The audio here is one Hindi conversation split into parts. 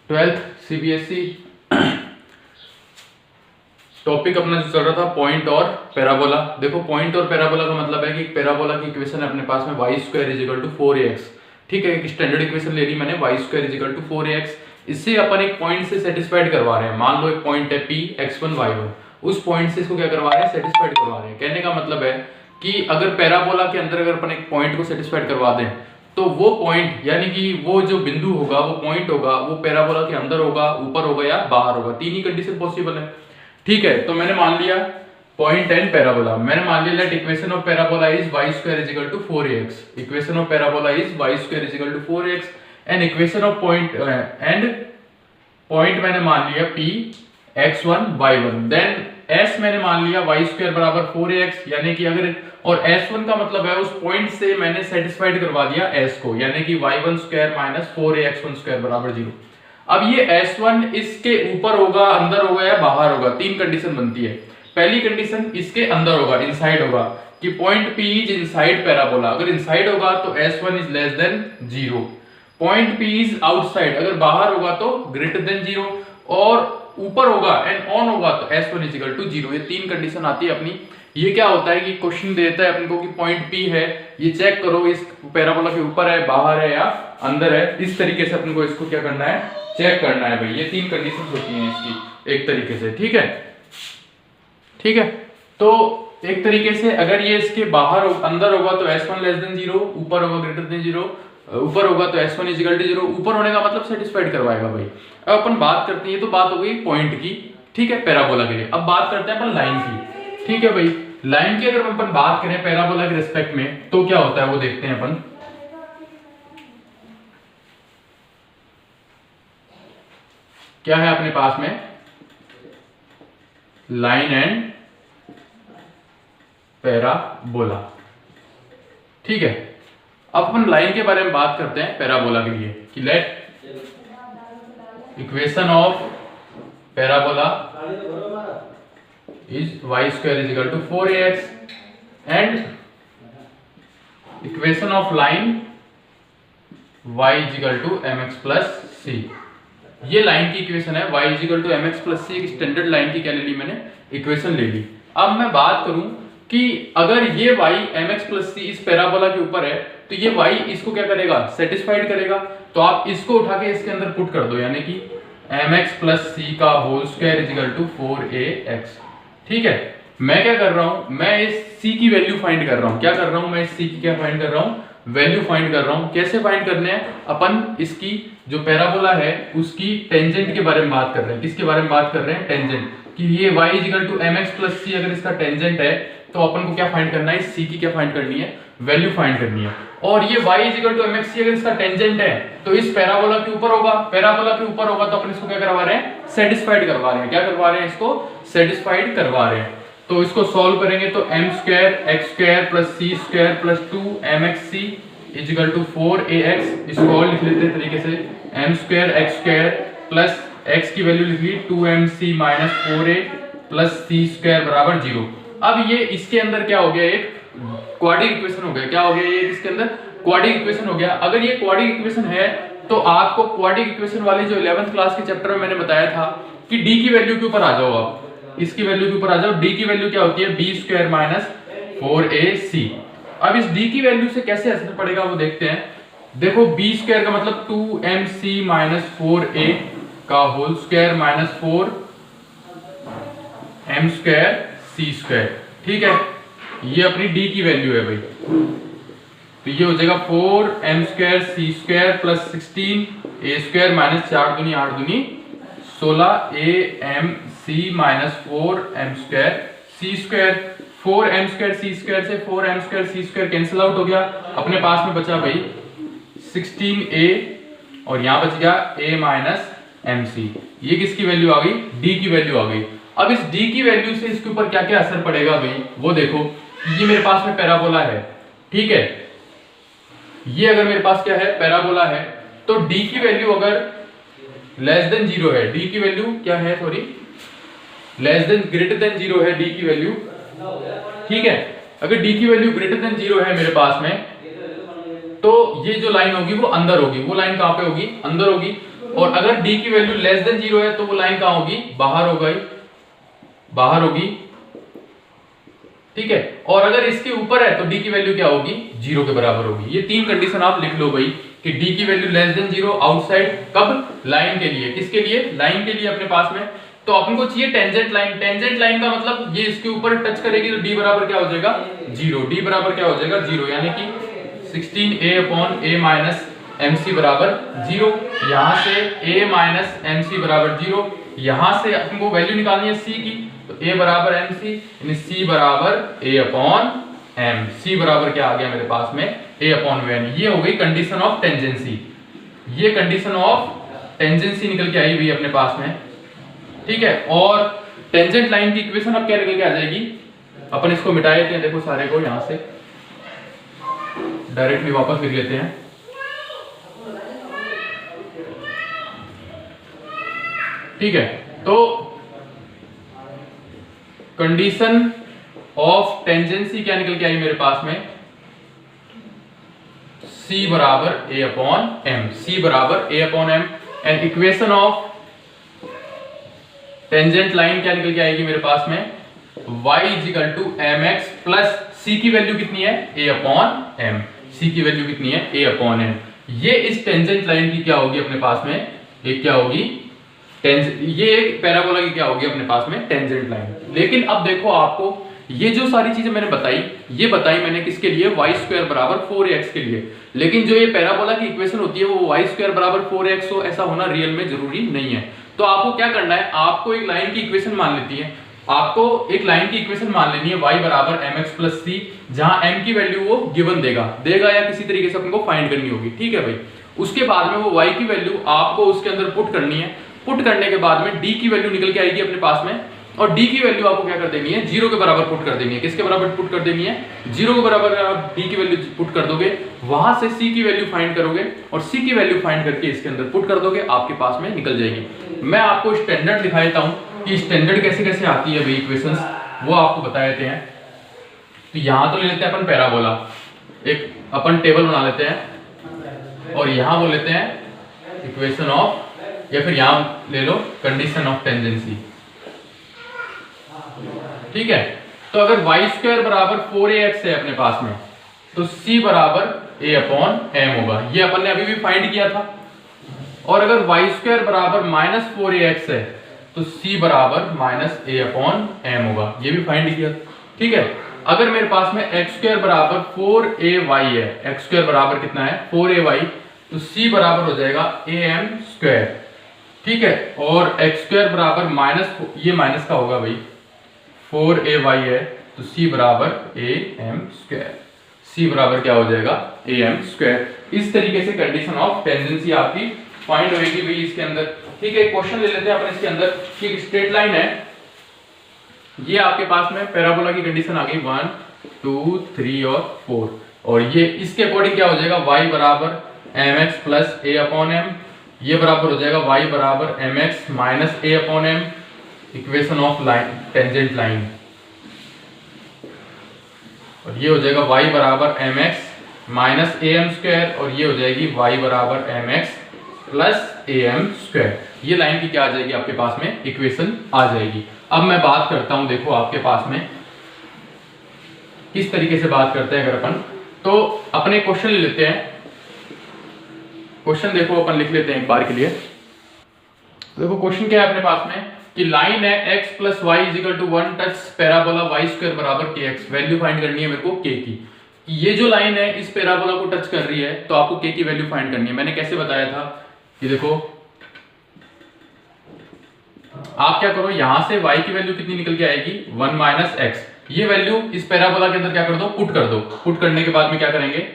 ट्वेल्थ सीबीएसई टॉपिक अपना जो चल रहा था पॉइंट और पैराबोला। देखो पॉइंट और पैराबोला का मतलब है कि पैराबोला की इक्वेशन है अपने पास में y square is equal to 4ax। ठीक है, एक स्टैंडर्ड इक्वेशन ले ली मैंने y square is equal to 4ax। इससे अपन एक पॉइंट से सेटिस्फाइड करवा रहे हैं। मान लो एक पॉइंट है p x1 y1, उस पॉइंट से इसको क्या करवा रहे हैं, सेटिस्फाइड करवा रहे हैं। कहने का मतलब है कि अगर पैराबोला के अंदर अगर अपन एक पॉइंट को सेटिस्फाइड करवा दें तो वो पॉइंट यानी कि वो जो बिंदु होगा, वो पॉइंट होगा, वो पैराबोला के अंदर होगा, ऊपर होगा या बाहर होगा। तीन ही कंडीशन पॉसिबल है। ठीक है, तो मैंने मान लिया पॉइंट एंड पैराबोला। मैंने मान लिया let equation of parabola is y square is equal to 4ax। Equation of parabola is y square is equal to 4ax and equation of point and point मैंने मान लिया p x1 y1। Then s मैंने मान लिया y स्क्वायर बराबर 4ax, यानी कि अगर और s1 का मतलब है उस पॉइंट से मैंने सेटिस्फाइड करवा दिया s को, यानी कि y1 square minus 4ax1 square बराबर 0। अब ये S1 इसके ऊपर होगा, अंदर होगा या बाहर होगा, तीन कंडीशन बनती है। पहली कंडीशन इसके अंदर होगा, इनसाइड होगा, कि point P is inside parabola. अगर इनसाइड होगा तो S1 is less than 0। Point P is outside, अगर बाहर होगा तो ग्रेटर देन 0, और ऊपर होगा एंड ऑन होगा तो S1 इज इक्वल टू 0। ये तीन कंडीशन आती है अपनी। ये क्या होता है कि क्वेश्चन देता है अपन को कि पॉइंट P है, ये चेक करो इस पैराबोला के ऊपर है, बाहर है या अंदर है। इस तरीके से अपन को इसको क्या करना है, चेक करना है भाई। ये तीन कंडीशन होती हैं इसकी एक तरीके से। ठीक है, ठीक है। तो एक तरीके से अगर ये इसके बाहर अंदर होगा तो S1 लेस देन 0, ऊपर होगा ग्रेटर देन 0, ऊपर होगा तो S1 इज इक्वल टू 0। ऊपर होने का मतलब सेटिस्फाइड करवाएगा भाई। अब अपन बात करते हैं, तो बात हो गई पॉइंट की, ठीक है, पैराबोला के लिए। अब बात करते हैं अपन लाइन की। ठीक है भाई, लाइन की अगर अपन बात करें पैराबोला के रिस्पेक्ट में तो क्या होता है वो देखते हैं अपन। क्या है अपने पास में, लाइन एंड पैराबोला। ठीक है, अब अपन लाइन के बारे में बात करते हैं पैराबोला के लिए कि let equation of parabola is y square is equal to 4ax and equation of line y is equal to mx plus c। ये लाइन की इक्वेशन है, y is equal to mx plus c। एक स्टैंडर्ड लाइन की क्या ले ली मैंने, इक्वेशन ले ली। अब मैं बात करूं कि अगर ये y mx प्लस c इस पैराबोला के ऊपर है तो ये y इसको क्या करेगा, सेटिस्फाइड करेगा। तो आप इसको उठा के इसके अंदर पुट कर दो, यानी कि mx प्लस c का whole square is equal to 4ax। ठीक है, मैं क्या कर रहा हूं, मैं इस c की वैल्यू फाइंड कर रहा हूं। क्या कर रहा हूं, मैं इस c की क्या फाइंड कर रहा हूं, वैल्यू फाइंड कर रहा हूं। कैसे फाइंड करने हैं अपन, इसकी जो पैराबोला है उसकी टेंजेंट के बारे में बात कर रहे हैं। किसके बारे में बात कर रहे हैं, टेंजेंट, कि ये y is equal to mx plus c अगर इसका टेंजेंट है तो अपन को क्या फाइंड करना है, इस c की क्या फाइंड करनी है, वैल्यू फाइंड करनी है। और ये y is equal to mx c अगर इसका टेंजेंट है तो इस पैराबोला के ऊपर होगा। पैराबोला के ऊपर होगा तो अपन इसको क्या करवा रहे हैं, सेटिस्फाइड करवा रहे हैं। क्या करवा रहे हैं, इसको सेटिस्फाइड करवा रहे हैं। तो इसको सॉल्व करेंगे तो m square x square plus c square plus 2mxc is equal to 4ax। इसको और लिख लेते हैं तरीके से, m square x square plus x की वैल्यू लिख ली 2mc minus 4a plus c square बराबर 0। अब ये इसके अंदर क्या हो गया, एक क्वाड्रिक इक्वेशन हो गया। क्या हो गया, ये इसके अंदर क्वाड्रिक इक्वेशन हो गया। अगर ये क्वाड्रिक इक्वेशन है तो आपको क्वाड्रिक इक्वेशन वाली जो 11th क्लास के चैप्टर में मैंने बताया था कि d की वैल्यू के ऊपर आ जाओ, आप इसकी वैल्यू के ऊपर आ जाओ। d की वैल्यू क्या होती है, b स्क्वायर माइनस 4ac। अब इस d की वैल्यू से कैसे असर पड़ेगा वो देखते हैं। देखो b स्क्वायर का मतलब 2mc माइनस 4a का whole square minus 4m square c square. ठीक है, ये अपनी d की वैल्यू है भाई। तो ये हो जाएगा 4m square c square plus 16a square minus 4 दूनी 8 दूनी 16 amc minus 4m square c square. 4m square c square से 4m square c square cancel out हो गया। अपने पास में बचा भाई 16a और यहाँ बच गया a माइनस mc। ये किसकी वैल्यू आ गई, d की वैल्यू आ गई। अब इस d की वैल्यू से इसके ऊपर क्या क्या असर पड़ेगा भाई वो देखो। ये मेरे पास में पैराबोला है, ठीक है, ये अगर मेरे पास क्या है, पैराबोला है, तो d की वैल्यू अगर लेस देन 0 है, d की वैल्यू क्या है, sorry less than greater than 0 है d की वैल्यू। ठीक है, अगर d की वैल्यू ग्रेटर देन 0 है मेरे पास में तो ये जो लाइन होगी वो अंदर होगी। वो लाइन कहां पे होगी, अंदर होगी। और अगर डी की वैल्यू लेस देन 0 है तो वो लाइन कहां होगी, बाहर होगी, बाहर होगी, ठीक है। और अगर इसके ऊपर है तो डी की वैल्यू क्या होगी, 0 के बराबर होगी। ये तीन कंडीशन आप लिख लो भाई कि डी की वैल्यू लेस देन 0 आउटसाइड, कब, लाइन के लिए, किसके लिए, लाइन के लिए अपने पास में। तो अपन को चाहिए टेंजेंट लाइन। टेंजेंट लाइन का मतलब ये इसके ऊपर टच करेगी तो डी बराबर क्या हो जाएगा, 0। डी बराबर क्या हो जाएगा, 0, यानी कि 16a upon a minus mc बराबर 0। यहां से a माइनस mc बराबर 0। यहां से अपन को वैल्यू निकालनी है c की, तो a बराबर mc यानी c बराबर a अपॉन m। c बराबर क्या आ गया मेरे पास में, a अपॉन n। ये हो गई कंडीशन ऑफ टेंजेंसी। ये कंडीशन ऑफ टेंजेंसी निकल के आई हुई अपने पास में, ठीक है। और टेंजेंट लाइन की इक्वेशन अब क्या निकल के आ जाएगी, अपन इसको मिटा देते हैं, देखो सारे को यहां से डायरेक्टली वापस लिख लेते हैं। ठीक है, तो कंडीशन ऑफ टेंजेंसी क्या निकल के आई मेरे पास में, c बराबर a अपॉन m। c बराबर a upon m and equation of tangent line क्या निकल के आएगी मेरे पास में, y is equal to mx plus c की वैल्यू कितनी है, a अपॉन m। c की वैल्यू कितनी है, a अपॉन m। ये इस टेंजेंट लाइन की क्या होगी अपने पास में, एक क्या होगी, ये एक पैराबोला की क्या होगी अपने पास में, टेंजेंट लाइन। लेकिन अब देखो आपको ये जो सारी चीजें मैंने बताई, ये बताई मैंने किसके लिए, वाई स्क्वायर बराबर 4x के लिए। लेकिन जो ये पैराबोला की इक्वेशन होती है वो वाई स्क्वायर बराबर 4x हो, ऐसा होना रियल में जरूरी नहीं है। तो आपको क्या करना है, आपको एक लाइन की इक्वेशन मान लेती है, आपको एक लाइन की इक्वेशन मान लेनी है y बराबर mx प्लस c, जहां m की वैल्यू वो गिवन देगा या किसी तरीके से अपन को फाइंड करनी होगी, ठीक है भाई। उसके बाद में वो y की वैल्यू आपको उसके अंदर पुट करनी है। पुट करने के बाद में d की वैल्यू निकल के आएगी अपने पास में, और d की वैल्यू आपको क्या कर देनी है, 0 के बराबर पुट कर देनी है। किसके बराबर पुट कर देनी है, 0 के बराबर आप d की वैल्यू पुट कर दोगे, वहां से c की वैल्यू फाइंड करोगे और c की वैल्यू फाइंड करके इसके अंदर पुट कर दोगे, आपके पास में निकल जाएगी। मैं आपको स्टैंडर्ड दिखा देता हूं कि स्टैंडर्ड कैसे कैसे आती है भाई इक्वेशंस, वो आपको बता देते हैं। तो यहां तो ले लेते हैं अपन पैराबोला, एक अपन टेबल बना लेते हैं और यहां बोल लेते हैं इक्वेशन ऑफ, या फिर यहां ले लो कंडीशन ऑफ टेंजेंसी, ठीक है। तो अगर y स्क्वायर बराबर 4ax है अपने पास में, तो c बराबर a अपॉन m होगा, ये अपन ने अभी भी फाइंड किया था। और अगर y स्क्वायर बराबर माइनस 4ax है तो c बराबर माइनस a अपॉन m होगा, ये भी फाइंड किया, ठीक है। अगर मेरे पास में x स्क्वायर बराबर 4ay है, x स्क्वायर बराबर कितना है 4ay, तो c बराबर हो जाएगा am स्क्वायर, ठीक है। और x स्क्वायर बराबर माइनस, ये माइनस का होगा भाई, 4ay है तो c बराबर am स्क्वायर, c बराबर क्या हो जाएगा am स्क्वायर। इस तरीके से कंडीशन ऑफ टेंजेंसी आपकी फाइंड होगी भाई इसके अंदर, ठीक है। क्वेश्चन ले लेते हैं अपन इसके अंदर कि एक स्ट्रेट लाइन है, ये आपके पास में पैराबोला की कंडीशन आ गई 1 2 3 और 4, और ये इसके अकॉर्डिंग क्या हो जाएगा, y बराबर mx plus a upon m, ये बराबर हो जाएगा y बराबर mx minus a upon m, equation of line tangent line. और ये हो जाएगा y बराबर mx माइनस am स्क्वायर, और ये हो जाएगी y बराबर mx प्लस am स्क्वायर। ये लाइन की क्या आ जाएगी आपके पास में, इक्वेशन आ जाएगी। अब मैं बात करता हूं, देखो आपके पास में किस तरीके से बात करते हैं अगर अपन, तो अपने क्वेश्चन ले लेते हैं। क्वेश्चन देखो अपन लिख लेते हैं एक बार के लिए। देखो क्वेश्चन क्या है अपने पास में कि लाइन है x plus y is equal to 1 touch parabola y square बराबर kx। वैल्यू फाइंड करनी है मेरे को k की, ये जो लाइन है इस पैराबोला को टच कर रही है, तो आपको k की वैल्यू फाइंड करनी है। मैंने कैसे बताया था कि देखो आप क्या करो, यहां से y की वैल्यू कितनी निकल के आएगी 1 माइनस x, ये वैल्यू इस पैराबोला के अंदर क्या कर दो, पुट कर दो। पुट करने के बाद में क्या करेंगे,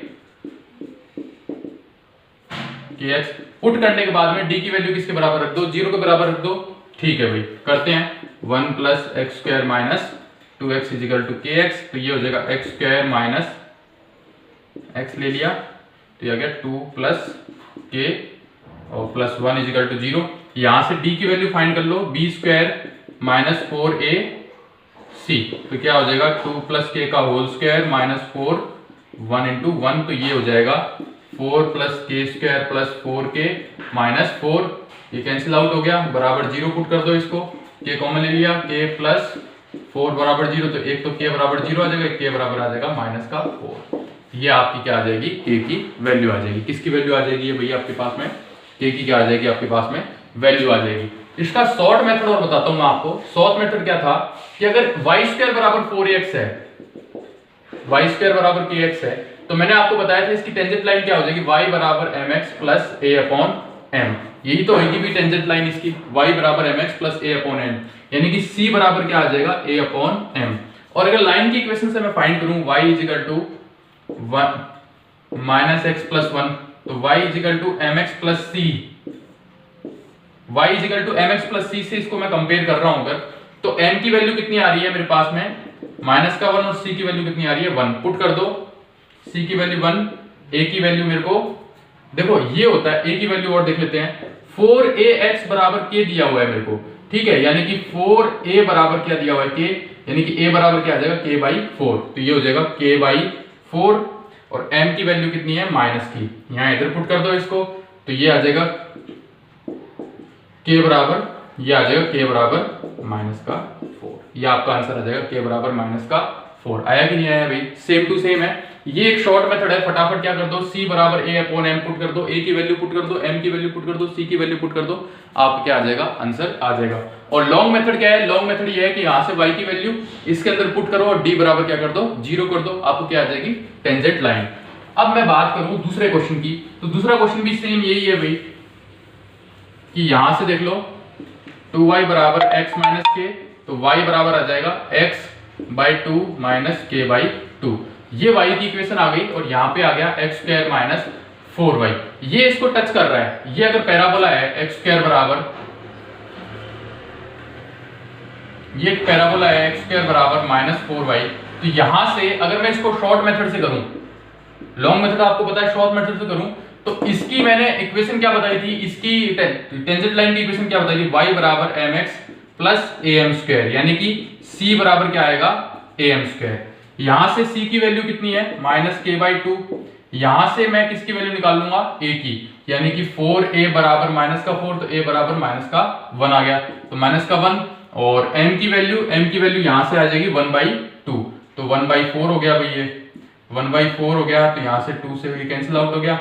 kx पुट करने के बाद में d की वैल्यू किसके बराबर रख दो, 0 के बराबर रख दो, ठीक है भाई। करते हैं 1 plus x square minus 2x is equal to kx, तो ये हो जाएगा x स्क्वायर माइनस x ले लिया, तो ये आ गया 2 प्लस k और प्लस 1 इजिकल टू 0। यहां से d की वैल्यू फाइंड कर लो, b स्क्वायर माइनस 4ac, तो क्या हो जाएगा 2 प्लस k का होल स्क्वायर माइनस 4 1 इंटू 1, तो ये हो जाएगा 4 plus k square plus 4k minus 4 ये कैंसिल आउट हो गया, बराबर 0 पुट कर दो इसको, के कॉमन ले लिया, के प्लस 4 बराबर 0, तो एक तो के बराबर 0 आ जाएगा, के बराबर आ जाएगा माइनस का 4। ये आपकी क्या आ जाएगी, के की वैल्यू आ जाएगी। किसकी वैल्यू आ जाएगी ये भैया आपके पास में, के की क्या आ जाएगी आपके पास में वैल्यू आ जाएगी। इसका शॉर्ट मेथड और बताता हूं मैं आपको। शॉर्ट मेथड क्या था कि अगर y² बराबर 4ax है, y² बराबर kx है, तो मैंने आपको बताया था इसकी टेंजेंट लाइन क्या हो जाएगी, y बराबर mx plus a upon m। यही तो होगी भी टेंजेंट लाइन इसकी, y बराबर mx plus a upon m, यानी कि c बराबर क्या आ जाएगा, a अपॉन m। और अगर लाइन की इक्वेशन से मैं फाइंड करूं y is equal to minus x plus 1, तो y is equal to mx plus c, y is equal to mx plus c से इसको मैं कंपेयर कर रहा हूं अगर, तो m की वैल्यू कितनी आ रही है मेरे पास में, माइनस का 1, और c की वैल्यू कितनी आ रही है 1। पुट कर दो, c की वैल्यू 1, a की वैल्यू मेरे को देखो ये होता है, a की वैल्यू और देख लेते हैं, 4ax बराबर k दिया हुआ है मेरे को, ठीक है, यानी कि 4a बराबर क्या दिया हुआ है k, यानी कि a बराबर क्या आ जाएगा k बाई 4, तो ये हो जाएगा k बाई 4, और m की वैल्यू कितनी है माइनस की, यहां इधर पुट कर दो इसको, तो ये आ जाएगा k बराबर, ये आ जाएगा k बराबर माइनस का 4, ये आपका आंसर आ जाएगा k बराबर माइनस का 4। आया कि नहीं आया भाई, सेम टू सेम है। ये एक शॉर्ट मेथड है, फटाफट क्या कर दो, c बराबर a अपॉन m पुट कर दो, a की वैल्यू पुट कर दो, m की वैल्यू पुट कर दो, c की वैल्यू पुट कर दो, आप क्या आ जाएगा, आंसर आ जाएगा। और लॉन्ग मेथड क्या है, लॉन्ग मेथड ये है कि यहां से y की वैल्यू इसके अंदर पुट करो और d बराबर क्या कर दो, 0 कर दो, आपको क्या आ जाएगी, टेंजेंट लाइन। अब मैं बात करूं दूसरे क्वेश्चन की, तो दूसरा क्वेश्चन भी सेम यही है भाई, कि यहां से देख लो 2y बराबर x माइनस k, तो y बराबर आ जाएगा x by 2 minus k by 2, ये y की इक्वेशन आ गई, और यहाँ पे आ गया x स्क्वायर माइनस 4y, ये इसको टच कर रहा है। ये अगर पैराबोला है x स्क्वायर बराबर, ये एक पैराबोला है x स्क्वायर बराबर माइनस 4y, तो यहां से अगर मैं इसको शॉर्ट मेथड से करूं, लॉन्ग मेथड आपको पता है, शॉर्ट मेथड से करूं, तो इसकी मैंने इक्वेशन क्या बताई थी, इसकी टेंजेंट लाइन की इक्वेशन क्या बताई थी, y बराबर mx प्लस am स्क्वायर, यानी कि c बराबर क्या आएगा, am स्क्वायर। यहां से c की वैल्यू कितनी है, माइनस k बाई 2, यहां से मैं किसकी वैल्यू निकाल लूंगा, a की, यानी कि 4a बराबर माइनस का 4, तो a बराबर माइनस का 1 आ गया, तो माइनस का 1, और m की वैल्यू यहां से आ जाएगी 1 बाई 2, तो 1 बाई 4 हो गया भाई, ये 1 बाई 4 हो गया, तो यहां से 2 से भी कैंसिल आउट हो गया,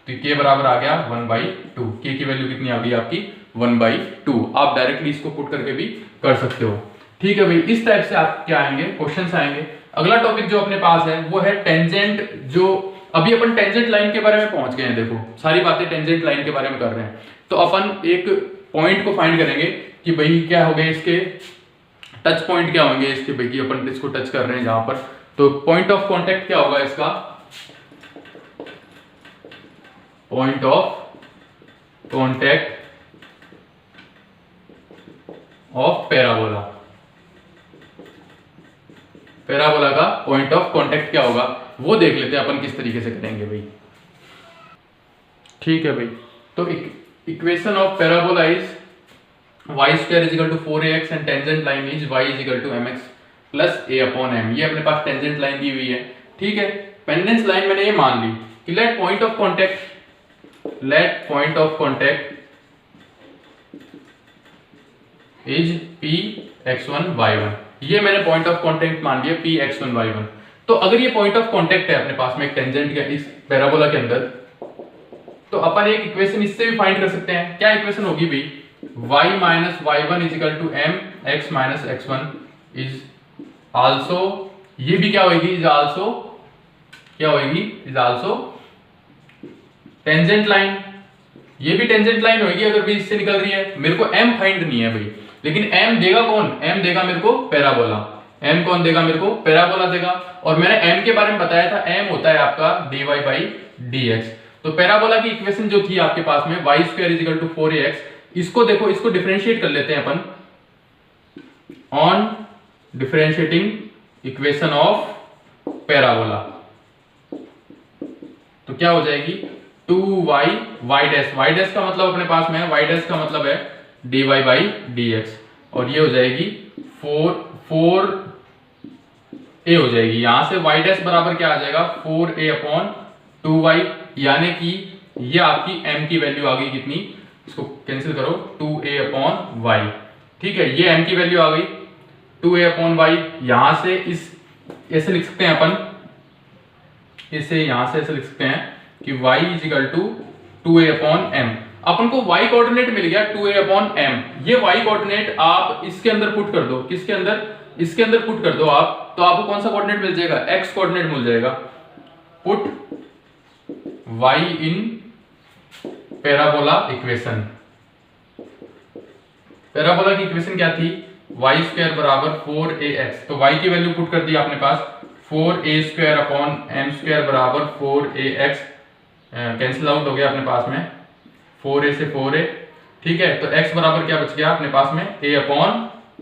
तो k बराबर आ गया 1 बाई 2, k की वैल्यू कितनी आ गई आपकी 1 बाई 2। आप डायरेक्टली इसको पुट करके भी कर सकते हो, ठीक है भाई। इस टाइप से आप क्या आएंगे, क्वेश्चंस आएंगे। अगला टॉपिक जो अपने पास है वो है टेंजेंट, जो अभी अपन टेंजेंट लाइन के बारे में पहुंच गए हैं, देखो सारी बातें टेंजेंट लाइन के बारे में कर रहे हैं, तो अपन एक पॉइंट को फाइंड करेंगे कि भाई क्या हो गए इसके टच पॉइंट, क्या होंगे इसके भाई, कि अपन इसको टच कर रहे हैं जहां पर, तो पॉइंट ऑफ कॉन्टेक्ट क्या होगा इसका, point of contact of parabola, parabola का पॉइंट ऑफ कांटेक्ट क्या होगा वो देख लेते हैं अपन किस तरीके से करेंगे भाई, ठीक है भाई। तो equation of parabola is y square is equal to 4ax and tangent line is y is equal to mx plus a upon m, ये अपने पास टेंजेंट लाइन दी हुई है, ठीक है। पेंडेंस लाइन मैंने ये मान ली कि let point of contact is p x1 y1, ये मैंने पॉइंट ऑफ कांटेक्ट मान लिया p x1 y1। तो अगर ये पॉइंट ऑफ कांटेक्ट है अपने पास में एक टेंजेंट का इस पैराबोला के अंदर, तो अपन एक इक्वेशन इससे भी फाइंड कर सकते हैं। क्या इक्वेशन होगी भी, y minus y1 is equal to m x minus x1 is also, ये भी क्या होगी, इज आल्सो क्या होगी, इज आल्सो टेंजेंट लाइन, ये भी टेंजेंट लाइन होगी अगर भी इससे निकल रही है। मेरे को m फाइंड नहीं है भाई, लेकिन m देगा कौन, m देगा मेरे को पैराबोला, m कौन देगा मेरे को, पैराबोला देगा। और मैंने m के बारे में बताया था, m होता है आपका dy बाई dx। तो पैराबोला की इक्वेशन जो थी आपके पास में y square is equal to 4ax, इसको देखो, इसको डिफरेंशिएट कर लेते हैं अपन, on differentiating equation of parabola, तो क्या हो जाएगी 2y y डैश का मतलब अपने पास में है, y डैश का मतलब है dy बाई dx, और ये हो जाएगी 4a हो जाएगी, यहां से y डैश बराबर क्या आ जाएगा 4a अपॉन 2y, यानी कि ये आपकी m की वैल्यू आ गई कितनी इसको कैंसिल करो 2a/y। ठीक है, ये m की वैल्यू आ गई 2a/y। यहां से इस ऐसे लिख सकते हैं अपन, इसे यहां से ऐसे लिख सकते हैं कि y = 2a/m। अपन को y कोऑर्डिनेट मिल गया 2a/m। ये y कोऑर्डिनेट आप इसके अंदर पुट कर दो, किसके अंदर, इसके अंदर पुट कर दो आप, तो आपको कौन सा कोऑर्डिनेट मिल जाएगा, x कोऑर्डिनेट मिल जाएगा। पुट y इन पैराबोला इक्वेशन। पैराबोला की इक्वेशन क्या थी, y² = 4ax। तो y की वैल्यू पुट कर दी आपने पास 4a²/m² = 4ax। कैंसिल आउट हो गया अपने पास में 4a से 4a। ठीक है, तो x बराबर क्या बच गया अपने पास में, a/m² =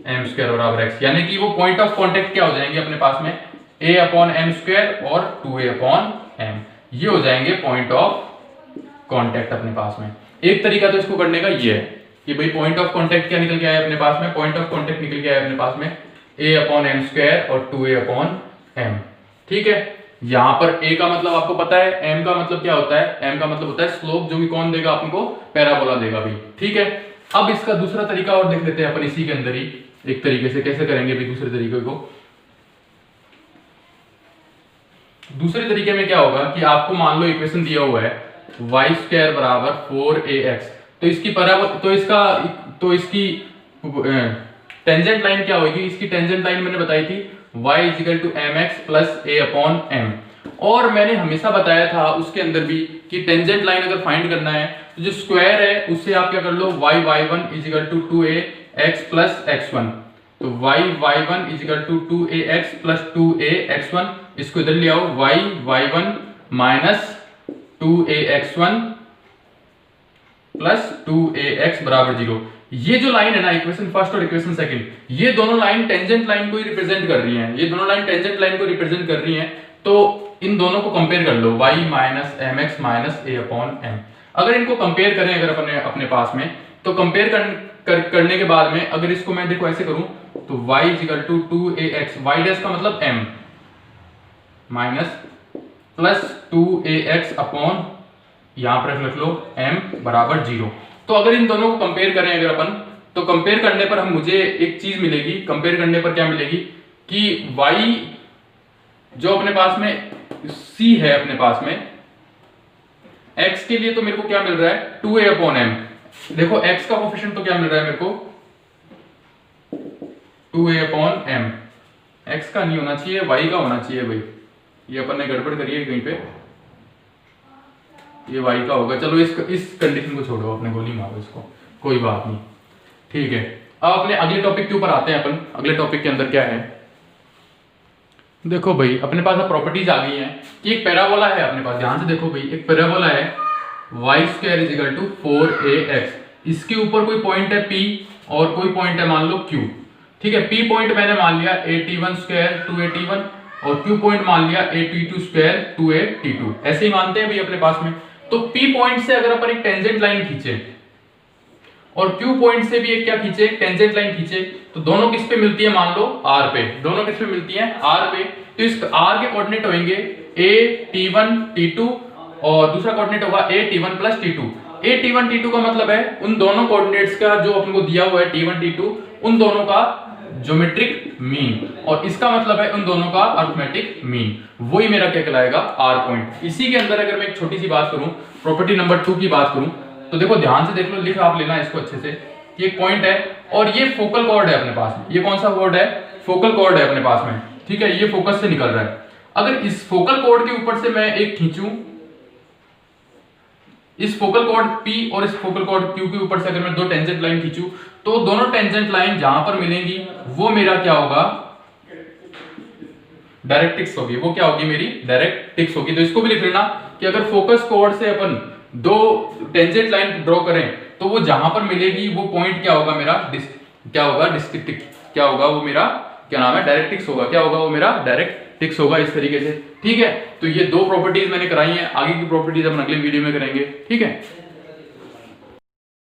x। यानी कि वो पॉइंट ऑफ कांटेक्ट क्या हो जाएंगे अपने पास में, a/m² और 2a/m। ये हो जाएंगे पॉइंट ऑफ कांटेक्ट अपने पास में। एक तरीका तो इसको करने का ये है कि भाई पॉइंट ऑफ कांटेक्ट क्या निकल के आया अपने पास में, पॉइंट ऑफ कांटेक्ट निकल के आया अपने पास में a/m² और 2a/m। ठीक है, यहां पर a का मतलब आपको पता है, m का मतलब क्या होता है, m का मतलब होता है स्लोप, जो कि कौन देगा आपको, पैराबोला देगा भाई। ठीक है, अब इसका दूसरा तरीका और देख लेते हैं अपन इसी के अंदर ही एक तरीके से। कैसे करेंगे भाई दूसरे तरीके को, दूसरे तरीके में क्या होगा कि आपको मान लो इक्वेशन दिया हुआ है y² = 4ax। तो इसकी तो इसकी टेंजेंट लाइन क्या होगी, इसकी टेंजेंट लाइन मैंने बताई थी y = mx + a/m। और मैंने हमेशा बताया था उसके अंदर भी कि टेंजेंट लाइन अगर फाइंड करना है तो जो स्क्वायर है उससे आप क्या कर लो, y1 = 2ax + x1। तो y1 = 2ax + 2ax1। इसको इधर ले आओ, y1 - 2ax1 + 2ax = 0। ये जो लाइन है ना, इक्वेशन फर्स्ट और इक्वेशन सेकंड, ये दोनों लाइन टेंजेंट लाइन को ही रिप्रेजेंट कर रही हैं। ये दोनों लाइन टेंजेंट लाइन को रिप्रेजेंट कर रही हैं। तो इन दोनों को कंपेयर कर लो, y - mx - a/m। अगर इनको कंपेयर करें अगर अपने पास में, तो कंपेयर करने के बाद में अगर इसको मैं देखो ऐसे करूं तो y = 2ax, y' का मतलब m - +2ax/, यहां पर रख लो m = 0। तो अगर इन दोनों को कंपेयर करें अगर अपन, तो कंपेयर करने पर मुझे एक चीज मिलेगी, कंपेयर करने पर क्या मिलेगी कि y जो अपने पास में c है अपने पास में, x के लिए तो मेरे को क्या मिल रहा है 2a/m। देखो x का कोफिशिएंट तो क्या मिल रहा है मेरे को 2a/m। x का नहीं होना चाहिए, y का होना चाहिए भाई। ये अपन ने गड़बड़ करी है कहीं पे, ये y का होगा। चलो इस कंडीशन को छोड़ो, अपने गोली मारो इसको, कोई बात नहीं। ठीक है, अब अपने अगले टॉपिक के ऊपर आते हैं अपन। अगले टॉपिक के अंदर क्या है, देखो भाई अपने पास अब प्रॉपर्टीज आ गई हैं कि एक पैराबोला है अपने पास। ध्यान से देखो भाई, एक पैराबोला है y² = 4ax। इसके ऊपर कोई पॉइंट है P और कोई पॉइंट है मान लो Q। ठीक है, P पॉइंट मैंने मान लिया at1² 2at1 और Q पॉइंट मान लिया at2² 2at2। ऐसे ही मानते हैं भाई अपने पास में। तो P पॉइंट से अगर अपन एक टेंजेंट लाइन खींचे और Q पॉइंट से भी एक क्या खींचे, एक टेंजेंट लाइन खींचे, तो दोनों किस पे मिलती है, मान लो R पे। दोनों किस पे मिलती हैं, R पे। तो इस R के कोऑर्डिनेट होंगे at1 t2 और दूसरा कोऑर्डिनेट होगा at1 + t2। at1 t2 का मतलब है उन दोनों कोऑर्डिनेट्स का जो अपन को दिया हुआ है t1 t2, उन दोनों का ज्योमेट्रिक मीन, और इसका मतलब है उन दोनों का अरिथमेटिक मीन। वही मेरा क्या कहलाएगा, R पॉइंट। इसी के अंदर अगर मैं एक छोटी सी बात करूं, प्रॉपर्टी नंबर 2 की बात करूं, तो देखो ध्यान से देख लो, लिख आप लेना इसको अच्छे से कि एक पॉइंट है और ये फोकल कॉर्ड है अपने पास में। ये कौन सा कॉर्ड है, फोकल कॉर्ड है अपने पास में। ठीक है, ये फोकस से निकल रहा है। अगर इस फोकल कॉर्ड के ऊपर से मैं एक खींचूं, इस फोकल कॉर्ड P और इस फोकल कॉर्ड Q के ऊपर से अगर मैं दो टेंजेंट लाइन खींचूं, तो दोनों टेंजेंट लाइन जहां पर मिलेंगी वो मेरा क्या होगा, डायरेक्ट्रिक्स होगी। वो क्या होगी, मेरी डायरेक्ट्रिक्स होगी। तो इसको भी लिख लेना कि अगर फोकस कॉर्ड से अपन दो टेंजेंट लाइन ड्रॉ करें तो वो जहां पर मिलेगी वो पॉइंट क्या होगा, मेरा क्या होगा, डिस्ट्रिक्ट क्या होगा, वो मेरा क्या नाम है, डायरेक्ट्रिक्स होगा। क्या होगा, वो मेरा डायरेक्ट्रिक्स होगा, इस तरीके से। ठीक है, तो ये दो प्रॉपर्टीज मैंने कराई हैं। आगे की प्रॉपर्टीज हम अगले वीडियो में करेंगे। ठीक है।